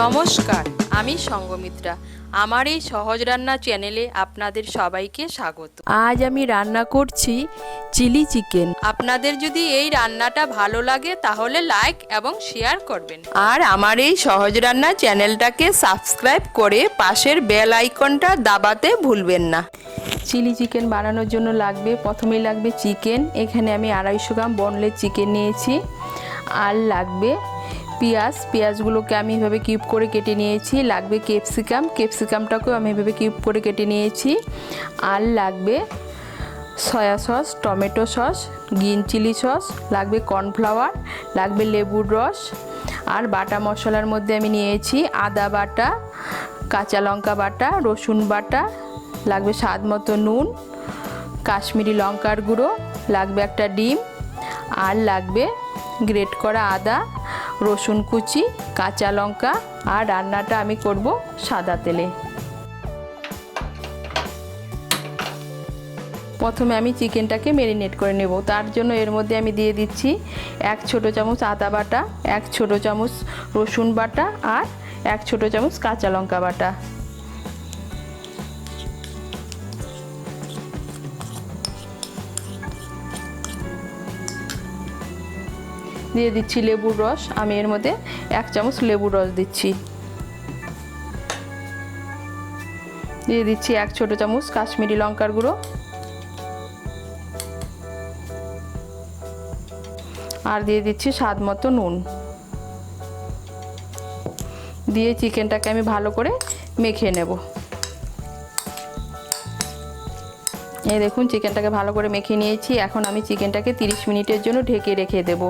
নমস্কার, আমি সঙ্গমিত্রা। আমার এই সহজ রান্না চ্যানেলে আপনাদের সবাইকে স্বাগত। আজ আমি রান্না করছি চিলি চিকেন। আপনাদের যদি এই রান্নাটা ভালো লাগে তাহলে লাইক এবং শেয়ার করবেন, আর আমার এই সহজ রান্না চ্যানেলটাকে সাবস্ক্রাইব করে পাশের বেল আইকনটা দাবাতে ভুলবেন না। চিলি চিকেন বানানোর জন্য প্রথমেই লাগবে চিকেন। এখানে আমি 250 গ্রাম boneless চিকেন নিয়েছি। আর লাগবে পেঁয়াজগুলোকে আমি এভাবে কিউব করে কেটে নিয়েছি। লাগবে ক্যাপসিকামটাকেও আমি এভাবে কিউব করে কেটে নিয়েছি। আর লাগবে soya sauce, tomato sauce, green chilli sauce, লাগবে কর্নফ্লাওয়ার, লাগবে লেবুর রস। আর বাটা মশলার মধ্যে আমি নিয়েছি আদা বাটা, কাঁচা লঙ্কা বাটা, রসুন বাটা, লাগবে স্বাদ মতো নুন, কাশ্মীরি লঙ্কার গুঁড়ো, লাগবে একটা ডিম, আর লাগবে গ্রেট করা আদা, রসুন কুচি, কাঁচা লঙ্কা। আর রান্নাটা আমি করব সাদা তেলে। প্রথমে আমি চিকেনটাকে ম্যারিনেট করে নেব। তার জন্য এর মধ্যে আমি দিয়ে দিচ্ছি 1 ছোট চামচ আদা বাটা, 1 ছোট চামচ রসুন বাটা, আর 1 ছোট চামচ কাঁচা লঙ্কা বাটা। দিয়ে দিচ্ছি লেবুর রস। আমি এর মধ্যে 1 চামচ লেবুর রস দিচ্ছি। দিয়ে দিচ্ছি 1 ছোট চামচ কাশ্মীরি লঙ্কার গুঁড়ো, আর দিয়ে দিচ্ছি স্বাদ মতো নুন। দিয়ে চিকেনটাকে আমি ভালো করে মেখে নেব। এই দেখুন চিকেনটাকে ভালো করে মেখে নিয়েছি। এখন আমি চিকেনটাকে 30 মিনিটের জন্য ঢেকে রেখে দেব।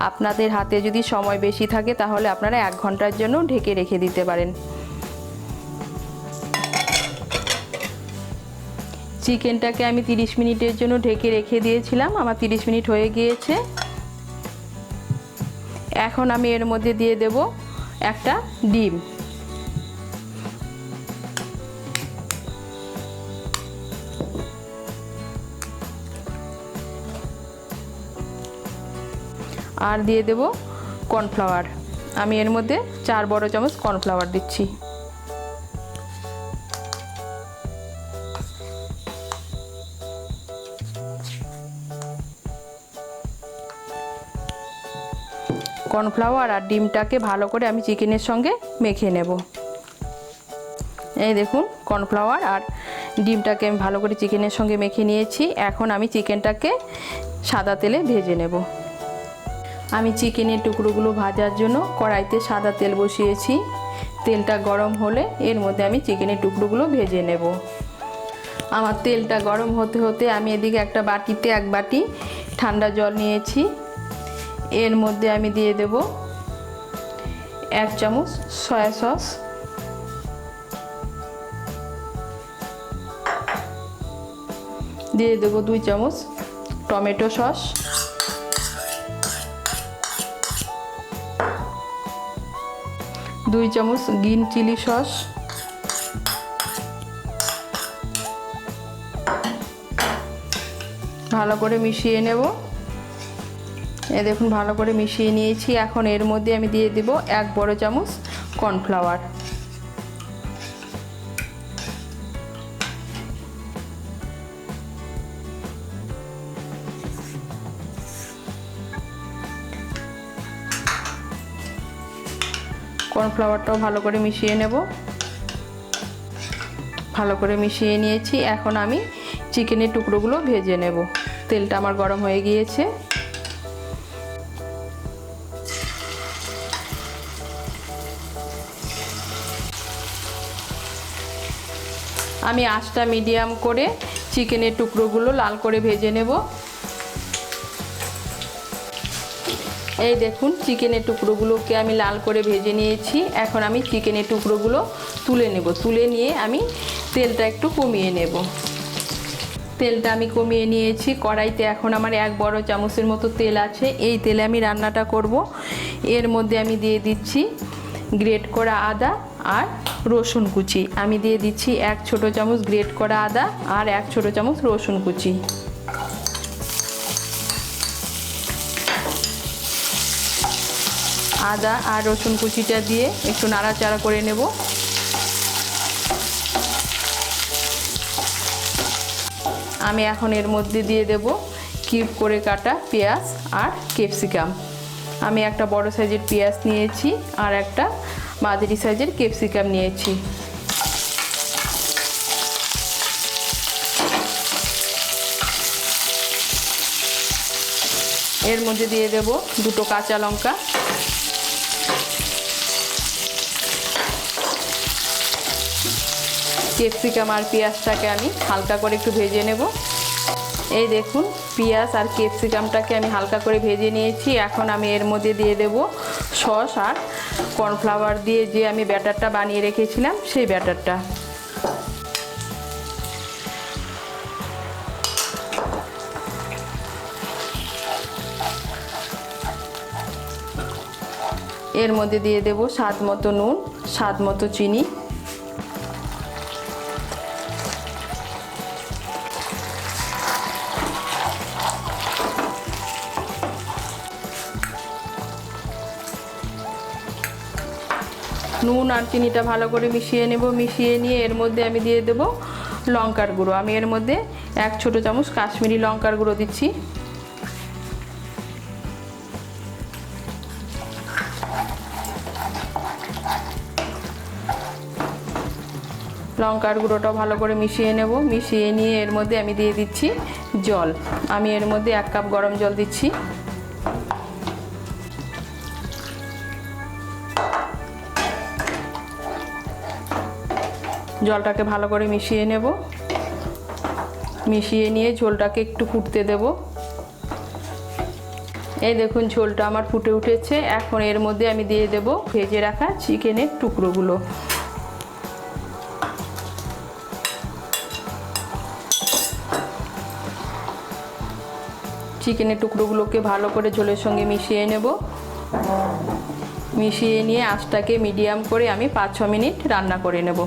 আপনাদের হাতে যদি সময় বেশি থাকে তাহলে আপনারা 1 ঘন্টার জন্য ঢেকে রেখে দিতে পারেন। চিকেনটাকে আমি 30 মিনিটের জন্য ঢেকে রেখে দিয়েছিলাম। আমার 30 মিনিট হয়ে গিয়েছে। এখন আমি এর মধ্যে দিয়ে দেব একটা ডিম। আর দিয়ে দেব কর্নফ্লাওয়ার। আমি এর মধ্যে 4 বড় চামচ কর্নফ্লাওয়ার দিচ্ছি। কর্নফ্লাওয়ার আর ডিমটাকে ভালো করে আমি চিকেনের সঙ্গে মেখে নেব। এই দেখুন কর্নফ্লাওয়ার আর ডিমটাকে আমি ভালো করে চিকেনের সঙ্গে মেখে নিয়েছি। এখন আমি চিকেনটাকে সাদা তেলে ভেজে নেব। আমি চিকেনের টুকরোগুলো ভাজার জন্য কড়াইতে সাদা তেল বসিয়েছি। তেলটা গরম হলে এর মধ্যে আমি চিকেনের টুকরোগুলো ভেজে নেব। আমার তেলটা গরম হতে হতে আমি এদিকে একটা বাটিতে 1 বাটি ঠান্ডা জল নিয়েছি। এর মধ্যে আমি দিয়ে দেব 1 চামচ সয়া সস, দিয়ে দেব 2 চামচ টমেটো সস, 2 চামচ গ্রিন চিলি সস, ভালো করে মিশিয়ে নেব। এই দেখুন ভালো করে মিশিয়ে নিয়েছি। এখন এর মধ্যে আমি দিয়ে দেব 1 বড় চামচ কর্নফ্লাওয়ার। কর্নফ্লাওয়ারটাও ভালো করে মিশিয়ে নেব। ভালো করে মিশিয়ে নিয়েছি। এখন আমি চিকেনের টুকরোগুলো ভেজে নেব। তেলটা আমার গরম হয়ে গিয়েছে। আমি আঁচটা মিডিয়াম করে চিকেনের টুকরোগুলো লাল করে ভেজে নেব। এই দেখুন চিকেনের টুকরোগুলোকে আমি লাল করে ভেজে নিয়েছি। এখন আমি চিকেনের টুকরোগুলো তুলে নেব। তুলে নিয়ে আমি তেলটা একটু কমিয়ে নেব। তেলটা আমি কমিয়ে নিয়েছি। কড়াইতে এখন আমার 1 বড় চামচের মতো তেল আছে। এই তেলে আমি রান্নাটা করব। এর মধ্যে আমি দিয়ে দিচ্ছি গ্রেট করা আদা আর রসুন কুচি। আমি দিয়ে দিচ্ছি 1 ছোট চামচ গ্রেট করা আদা আর 1 ছোট চামচ রসুন কুচি। আদা আর রসুন কুচিটা দিয়ে একটু নাড়াচাড়া করে নেব। আমি এখন এর মধ্যে দিয়ে দেব কিউব করে কাটা পেঁয়াজ আর ক্যাপসিকাম। আমি একটা বড় সাইজের পেঁয়াজ নিয়েছি আর একটা মাঝারি সাইজের ক্যাপসিকাম নিয়েছি। এর মধ্যে দিয়ে দেব দুটো কাঁচা লঙ্কা, ক্যাপসিকাম আর পেঁয়াজটাকে আমি হালকা করে একটু ভেজে নেব। এই দেখুন পেঁয়াজ আর ক্যাপসিকামটাকে আমি হালকা করে ভেজে নিয়েছি। এখন আমি এর মধ্যে দিয়ে দেব সস আর কর্নফ্লাওয়ার দিয়ে যে আমি ব্যাটারটা বানিয়ে রেখেছিলাম সেই ব্যাটারটা। এর মধ্যে দিয়ে দেব স্বাদ মতো নুন, স্বাদ মতো চিনি। নুন আর চিনিটা ভালো করে মিশিয়ে নেব। মিশিয়ে নিয়ে এর মধ্যে আমি দিয়ে দেব লঙ্কার গুঁড়ো। আমি এর মধ্যে 1 ছোট চামচ কাশ্মীরি লঙ্কার গুঁড়ো দিচ্ছি। লঙ্কার গুঁড়োটা ভালো করে মিশিয়ে নেব। মিশিয়ে নিয়ে এর মধ্যে আমি দিয়ে দিচ্ছি জল। আমি এর মধ্যে 1 কাপ গরম জল দিচ্ছি। জলটাকে ভালো করে মিশিয়ে নেব। মিশিয়ে নিয়ে ঝোলটাকে একটু ফুটতে দেব। এই দেখুন ঝোলটা আমার ফুটে উঠেছে। এখন এর মধ্যে আমি দিয়ে দেব ভেজে রাখা চিকেনের টুকরোগুলো। চিকেনের টুকরোগুলোকে ভালো করে ঝোলের সঙ্গে মিশিয়ে নেব। মিশিয়ে নিয়ে আঁচটাকে মিডিয়াম করে আমি 5-6 মিনিট রান্না করে নেব।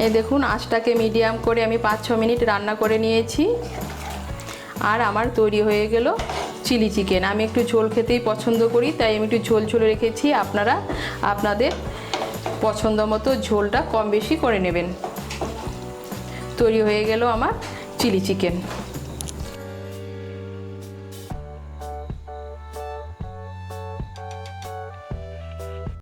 এই দেখুন আঁচটাকে মিডিয়াম করে আমি 5-6 মিনিট রান্না করে নিয়েছি। আর আমার তৈরি হয়ে গেল চিলি চিকেন। আমি একটু ঝোল খেতেই পছন্দ করি, তাই আমি একটু ঝোল ঝোল রেখেছি। আপনারা আপনাদের পছন্দ মতো ঝোলটা কম বেশি করে নেবেন। তৈরি হয়ে গেল আমার চিলি চিকেন।